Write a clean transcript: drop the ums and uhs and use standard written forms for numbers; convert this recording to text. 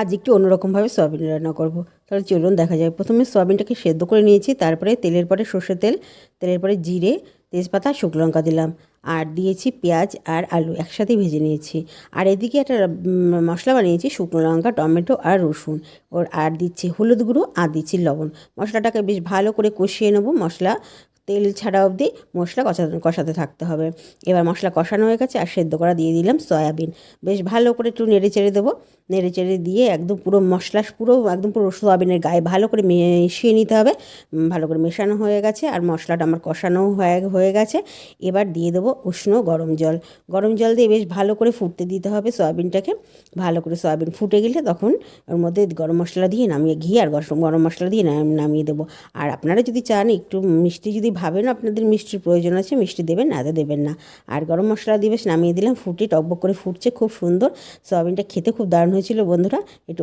আজ একটু অন্যরকমভাবে সয়াবিন রান্না করব। তাহলে চলুন দেখা যায়। প্রথমে সয়াবিনটাকে সেদ্ধ করে নিয়েছি, তারপরে তেলের পরে সর্ষের তেল, তেলের পরে জিরে, তেজপাতা, শুকনো লঙ্কা দিলাম, আর দিয়েছি পেঁয়াজ আর আলু একসাথেই ভেজে নিয়েছি। আর এদিকে একটা মশলা বানিয়েছি, শুকনো লঙ্কা, টমেটো আর রসুন, আর দিচ্ছি হলুদ গুঁড়ো আর দিচ্ছি লবণ। মশলাটাকে বেশ ভালো করে কষিয়ে নেব। মশলা তেল ছাড়া অবধি মশলা কষাতে থাকতে হবে। এবার মশলা কষানো হয়ে গেছে, আর সেদ্ধ করা দিয়ে দিলাম সয়াবিন। বেশ ভালো করে একটু নেড়ে চেড়ে দেবো। নেড়ে চেড়ে দিয়ে একদম পুরো মশলা একদম পুরো সয়াবিনের গায়ে ভালো করে মিশিয়ে নিতে হবে। ভালো করে মেশানো হয়ে গেছে, আর মশলাটা আমার কষানো হয়ে গেছে। এবার দিয়ে দেবো উষ্ণ গরম জল। গরম জল দিয়ে বেশ ভালো করে ফুটতে দিতে হবে সয়াবিনটাকে। ভালো করে সয়াবিন ফুটে গেলে তখন ওর মধ্যে গরম মশলা দিয়ে নামিয়ে, ঘি আর গরম মশলা দিয়ে নামিয়ে দেবো। আর আপনারা যদি চান একটু মিষ্টি, যদি ভাবেন আপনাদের মিষ্টির প্রয়োজন আছে, মিষ্টি দেবেন, না দেবেন না। আর গরম মশলা দিয়ে বেশ নামিয়ে দিলাম। ফুটে টকবক করে ফুটছে, খুব সুন্দর। সয়াবিনটা খেতে খুব দারুণ হয়েছিল বন্ধুরা। একটু